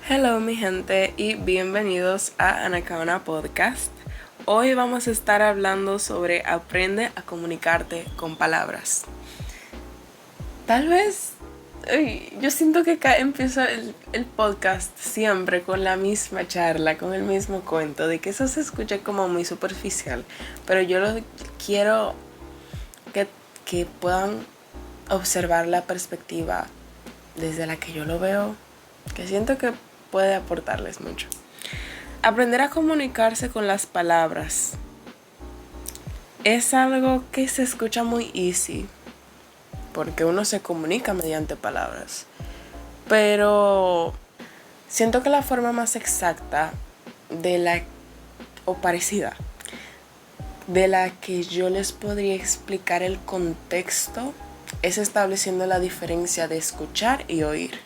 Hello mi gente y bienvenidos a Anacaona Podcast. Hoy vamos a estar hablando sobre aprende a comunicarte con palabras. Tal vez, yo siento que empieza el podcast siempre con la misma charla, con el mismo cuento, de que eso se escucha como muy superficial, pero yo quiero que puedan observar la perspectiva desde la que yo lo veo, que siento que puede aportarles mucho. Aprender a comunicarse con las palabras es algo que se escucha muy easy, porque uno se comunica mediante palabras. Pero siento que la forma más exacta o parecida, de la que yo les podría explicar el contexto, es estableciendo la diferencia de escuchar y oír.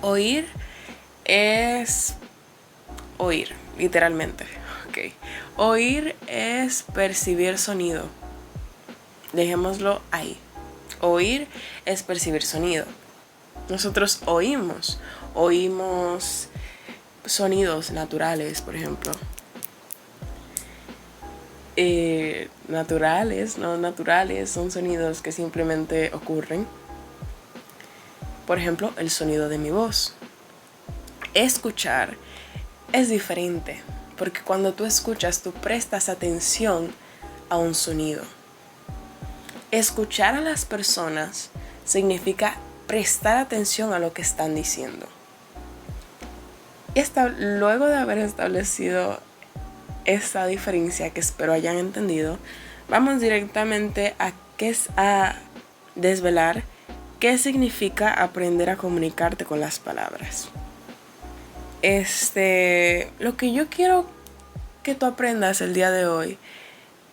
Oír es oír, literalmente. Okay. Oír es percibir sonido. Dejémoslo ahí. Oír es percibir sonido. Nosotros oímos sonidos naturales, por ejemplo. Naturales, no naturales, son sonidos que simplemente ocurren. Por ejemplo, el sonido de mi voz. Escuchar es diferente, porque cuando tú escuchas, tú prestas atención a un sonido. Escuchar a las personas significa prestar atención a lo que están diciendo. Luego de haber establecido esta diferencia que espero hayan entendido, vamos directamente a desvelar qué significa aprender a comunicarte con las palabras. Lo que yo quiero que tú aprendas el día de hoy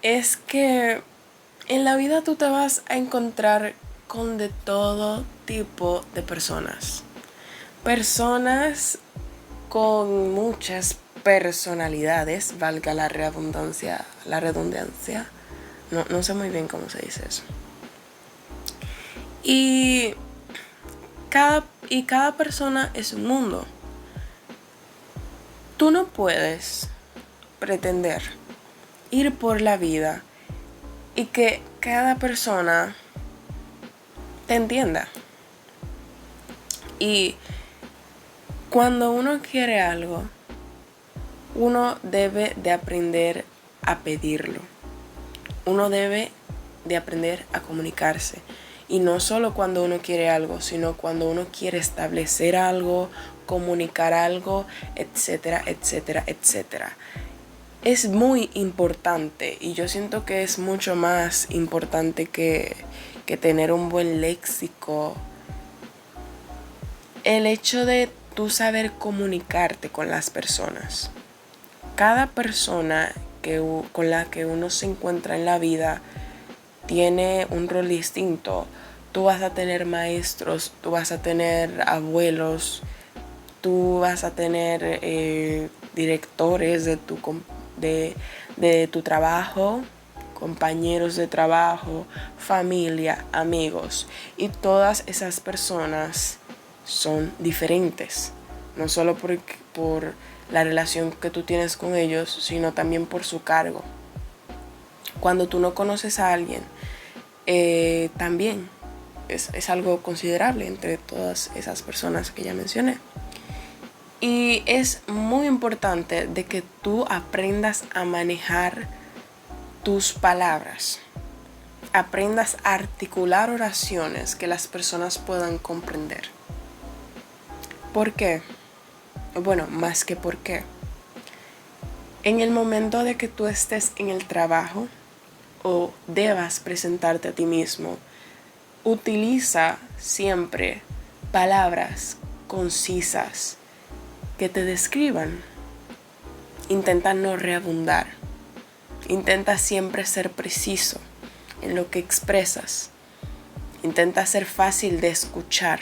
es que en la vida tú te vas a encontrar con de todo tipo de personas. Personas con muchas personalidades, valga la redundancia. No sé muy bien cómo se dice eso. Y cada persona es un mundo. Tú no puedes pretender ir por la vida y que cada persona te entienda. Y cuando uno quiere algo, uno debe de aprender a pedirlo. Uno debe de aprender a comunicarse. Y no solo cuando uno quiere algo, sino cuando uno quiere establecer algo, comunicar algo, etcétera, etcétera, etcétera. Es muy importante y yo siento que es mucho más importante que tener un buen léxico. El hecho de tú saber comunicarte con las personas. Cada persona con la que uno se encuentra en la vida tiene un rol distinto. Tú vas a tener maestros, tú vas a tener abuelos, tú vas a tener directores de tu trabajo, compañeros de trabajo, familia, amigos. Y todas esas personas son diferentes, no solo por la relación que tú tienes con ellos, sino también por su cargo. Cuando tú no conoces a alguien, también es algo considerable entre todas esas personas que ya mencioné. Y es muy importante de que tú aprendas a manejar tus palabras. Aprendas a articular oraciones que las personas puedan comprender. ¿Por qué? Bueno, más que por qué. En el momento de que tú estés en el trabajo o debas presentarte a ti mismo, utiliza siempre palabras concisas que te describan. Intenta no reabundar. Intenta siempre ser preciso en lo que expresas. Intenta ser fácil de escuchar.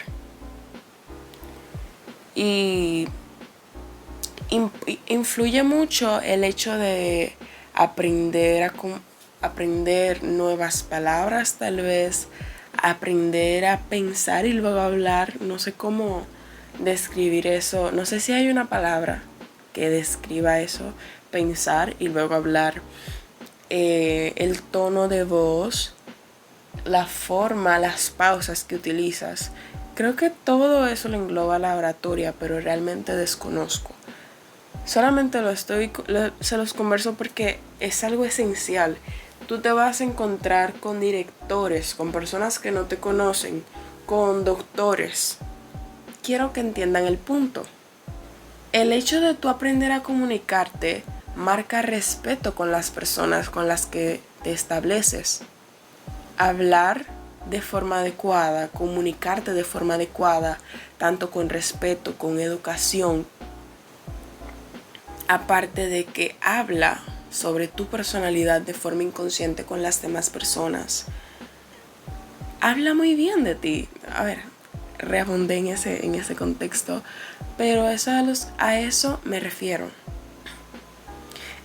Y influye mucho el hecho de aprender nuevas palabras, tal vez aprender a pensar y luego hablar. No sé cómo describir eso. No sé si hay una palabra que describa eso. Pensar y luego hablar. El tono de voz, la forma, las pausas que utilizas. Creo que todo eso lo engloba la oratoria, pero realmente desconozco. Solamente se los converso porque es algo esencial. Tú te vas a encontrar con directores, con personas que no te conocen, con doctores. Quiero que entiendan el punto. El hecho de tú aprender a comunicarte marca respeto con las personas con las que te estableces. Hablar de forma adecuada, comunicarte de forma adecuada, tanto con respeto, con educación, aparte de que habla sobre tu personalidad de forma inconsciente con las demás personas, habla muy bien de ti. A ver, reabundé en ese contexto, pero a eso me refiero.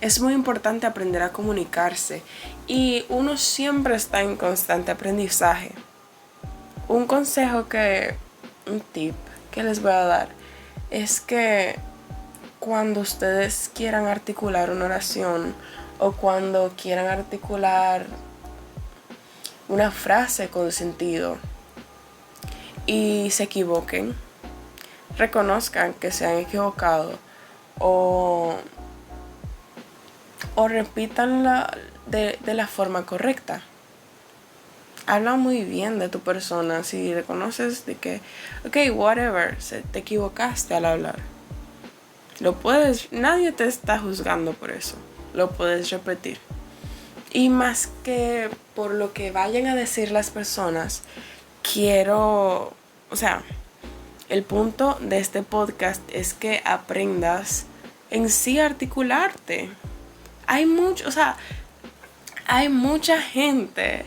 Es muy importante aprender a comunicarse y uno siempre está en constante aprendizaje. Un tip que les voy a dar es que cuando ustedes quieran articular una oración o cuando quieran articular una frase con sentido y se equivoquen, reconozcan que se han equivocado o repítanla de la forma correcta. Habla muy bien de tu persona si reconoces de que, whatever, te equivocaste al hablar. Nadie te está juzgando por eso. Lo puedes repetir. Y más que por lo que vayan a decir las personas, el punto de este podcast es que aprendas en sí a articularte. Hay mucha gente,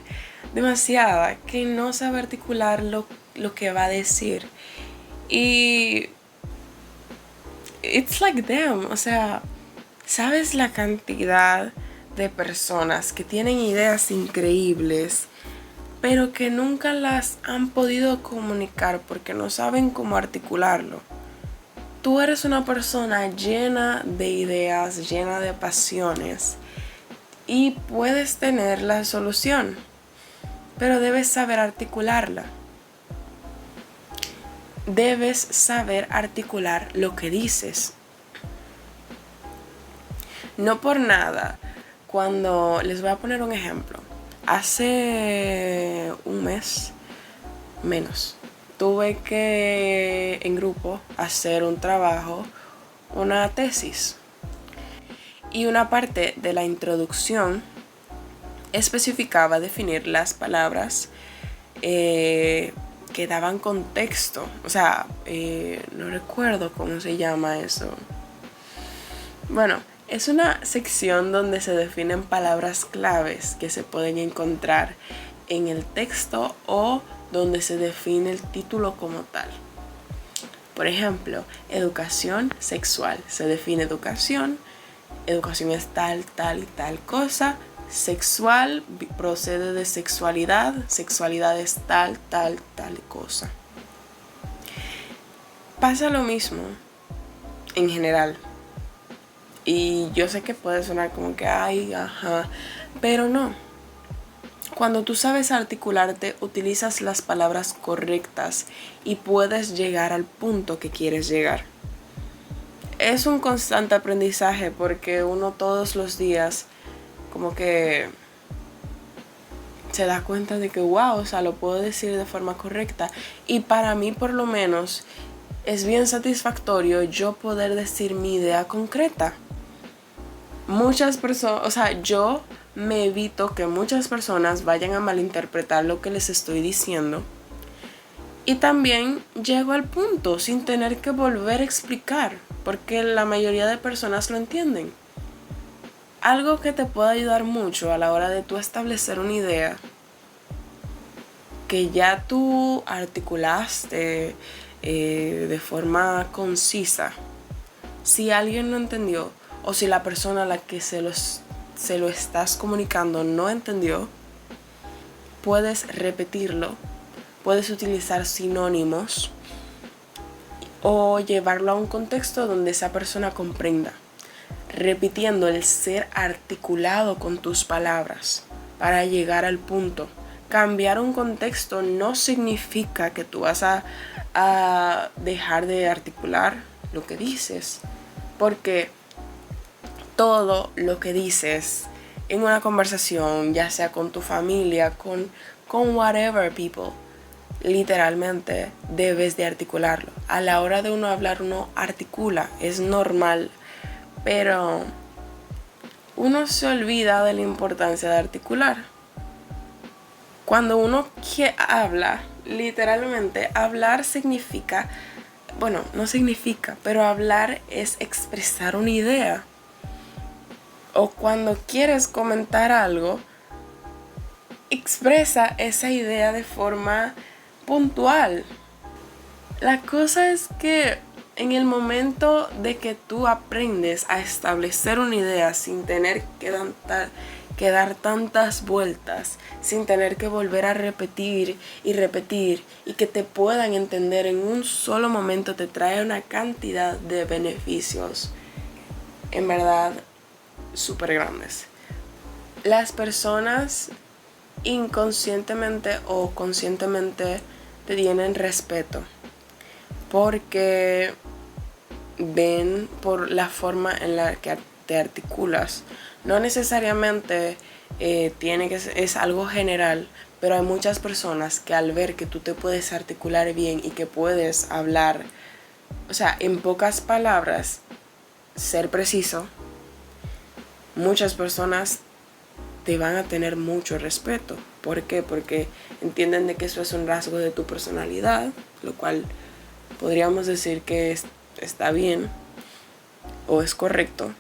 demasiada, que no sabe articular lo que va a decir. Y it's like them, ¿sabes la cantidad de personas que tienen ideas increíbles, pero que nunca las han podido comunicar porque no saben cómo articularlo? Tú eres una persona llena de ideas, llena de pasiones y puedes tener la solución, pero debes saber articularla. Debes saber articular lo que dices. No por nada, les voy a poner un ejemplo. Hace un mes, menos, tuve que en grupo hacer un trabajo, una tesis. Y una parte de la introducción especificaba definir las palabras que daban contexto. No recuerdo cómo se llama eso. Bueno, es una sección donde se definen palabras claves que se pueden encontrar en el texto o donde se define el título como tal. Por ejemplo, educación sexual. Se define educación es tal y tal cosa. Sexual procede de sexualidad es tal cosa. Pasa lo mismo en general. Y yo sé que puede sonar como que pero no. Cuando tú sabes articularte, utilizas las palabras correctas y puedes llegar al punto que quieres llegar. Es un constante aprendizaje porque uno todos los días como que se da cuenta de que lo puedo decir de forma correcta. Y para mí por lo menos es bien satisfactorio yo poder decir mi idea concreta. Muchas personas, yo me evito que muchas personas vayan a malinterpretar lo que les estoy diciendo. Y también llego al punto sin tener que volver a explicar, porque la mayoría de personas lo entienden. Algo que te puede ayudar mucho a la hora de tú establecer una idea que ya tú articulaste de forma concisa. Si alguien no entendió o si la persona a la que se lo estás comunicando no entendió, puedes repetirlo, puedes utilizar sinónimos o llevarlo a un contexto donde esa persona comprenda, repitiendo el ser articulado con tus palabras para llegar al punto. Cambiar un contexto no significa que tú vas a dejar de articular lo que dices, porque todo lo que dices en una conversación, ya sea con tu familia, con whatever people, literalmente debes de articularlo. A la hora de uno hablar, uno articula, es normal, pero uno se olvida de la importancia de articular. Cuando uno habla, literalmente hablar significa, bueno, no significa, pero hablar es expresar una idea. O cuando quieres comentar algo, expresa esa idea de forma puntual. La cosa es que en el momento de que tú aprendes a establecer una idea sin tener que dar tantas vueltas, sin tener que volver a repetir y que te puedan entender en un solo momento, te trae una cantidad de beneficios, en verdad, súper grandes. Las personas inconscientemente o conscientemente te tienen respeto porque ven por la forma en la que te articulas. No necesariamente es algo general, pero hay muchas personas que al ver que tú te puedes articular bien y que puedes hablar, o sea, en pocas palabras, ser preciso, muchas personas te van a tener mucho respeto. ¿Por qué? Porque entienden de que eso es un rasgo de tu personalidad, lo cual podríamos decir que está bien o es correcto.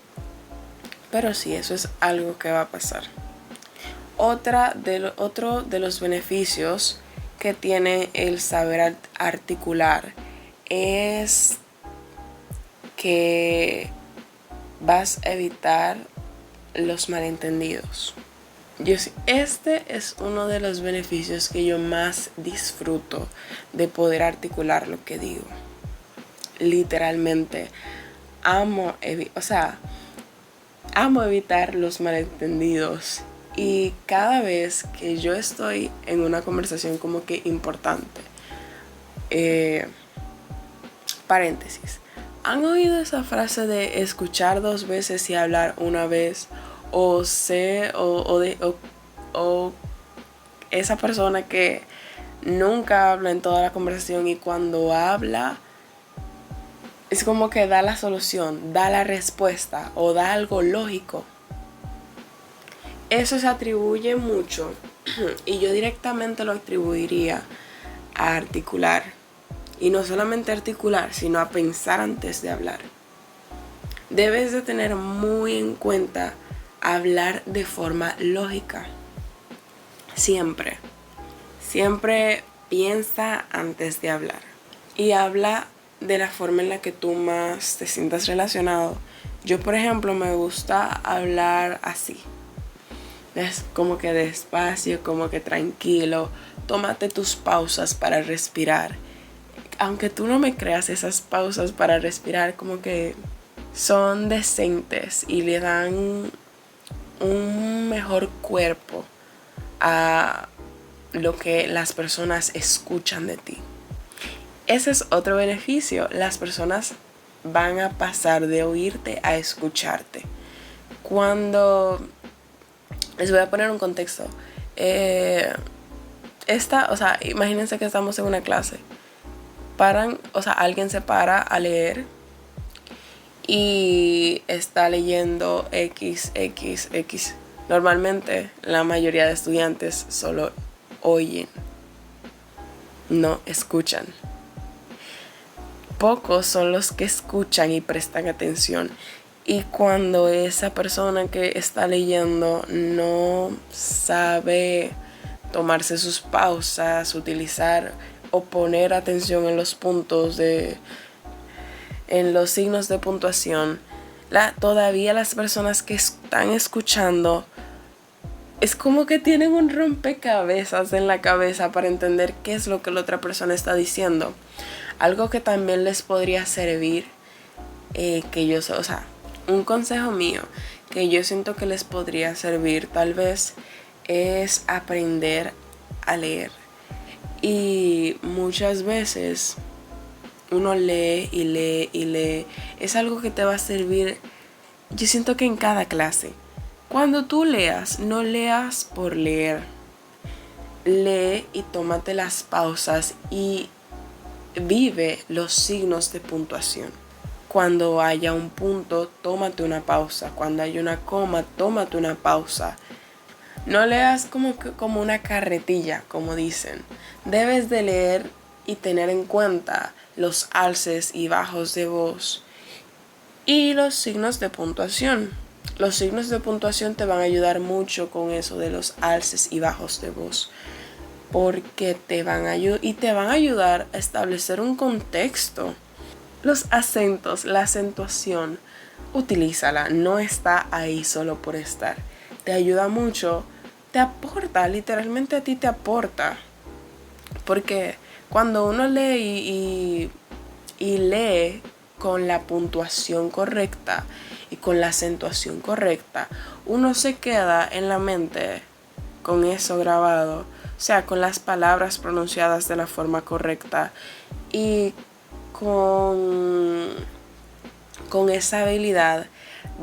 Pero sí, eso es algo que va a pasar. Otro de los beneficios que tiene el saber articular es que vas a evitar los malentendidos. Este es uno de los beneficios que yo más disfruto de poder articular lo que digo. Literalmente amo evitar los malentendidos. Y cada vez que yo estoy en una conversación como que importante, paréntesis, ¿han oído esa frase de escuchar 2 veces y hablar una vez? O esa persona que nunca habla en toda la conversación y cuando habla es como que da la solución, da la respuesta o da algo lógico. Eso se atribuye mucho y yo directamente lo atribuiría a articular. Y no solamente articular, sino a pensar antes de hablar. Debes de tener muy en cuenta hablar de forma lógica. Siempre piensa antes de hablar. Y habla de la forma en la que tú más te sientas relacionado. Yo, por ejemplo, me gusta hablar así. Es como que despacio, como que tranquilo. Tómate tus pausas para respirar. Aunque tú no me creas, esas pausas para respirar como que son decentes y le dan un mejor cuerpo a lo que las personas escuchan de ti. Ese es otro beneficio. Las personas van a pasar de oírte a escucharte. Les voy a poner un contexto. Imagínense que estamos en una clase. Alguien se para a leer y está leyendo X. Normalmente la mayoría de estudiantes solo oyen, no escuchan. Pocos son los que escuchan y prestan atención. Y cuando esa persona que está leyendo no sabe tomarse sus pausas, utilizar o poner atención en los puntos en los signos de puntuación, todavía las personas que están escuchando es como que tienen un rompecabezas en la cabeza para entender qué es lo que la otra persona está diciendo. Algo que también les podría servir, o sea, un consejo mío que yo siento que les podría servir tal vez es aprender a leer. Y muchas veces uno lee y lee y lee. Es algo que te va a servir, yo siento que en cada clase. Cuando tú leas, no leas por leer. Lee y tómate las pausas y vive los signos de puntuación. Cuando haya un punto, tómate una pausa. Cuando haya una coma, tómate una pausa. No leas como una carretilla, como dicen. Debes de leer y tener en cuenta los alces y bajos de voz y los signos de puntuación. Los signos de puntuación te van a ayudar mucho con eso de los alces y bajos de voz, porque te van a ayudar a establecer un contexto. Los acentos, la acentuación, utilízala, no está ahí solo por estar. Te ayuda mucho, te aporta, literalmente a ti te aporta. Porque cuando uno lee y lee con la puntuación correcta y con la acentuación correcta, uno se queda en la mente con eso grabado, o sea, con las palabras pronunciadas de la forma correcta y con esa habilidad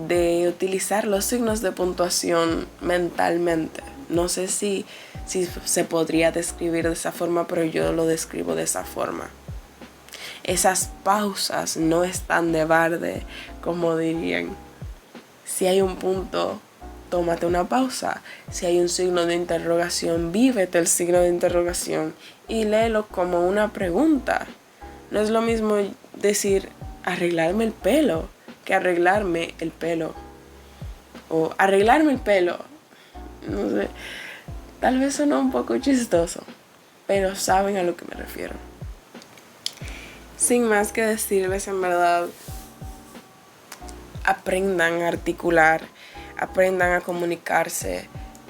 de utilizar los signos de puntuación mentalmente. No sé si se podría describir de esa forma, pero yo lo describo de esa forma. Esas pausas no están de balde, como dirían. Si hay un punto, tómate una pausa. Si hay un signo de interrogación, vívete el signo de interrogación y léelo como una pregunta. No es lo mismo decir arreglarme el pelo que arreglarme el pelo. O arreglarme el pelo. No sé. Tal vez suena un poco chistoso, pero saben a lo que me refiero. Sin más que decirles, en verdad, aprendan a articular, aprendan a comunicarse.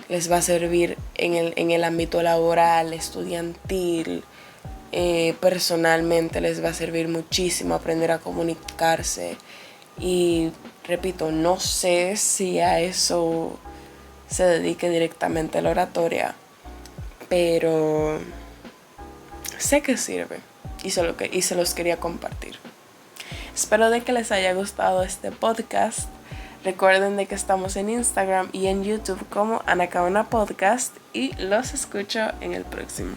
Les va a servir en el ámbito laboral, estudiantil, personalmente les va a servir muchísimo aprender a comunicarse. Y repito, no sé si a eso se dedique directamente a la oratoria, pero sé que sirve y se los quería compartir. Espero de que les haya gustado este podcast. Recuerden de que estamos en Instagram y en YouTube como Ana Cabana Podcast y los escucho en el próximo.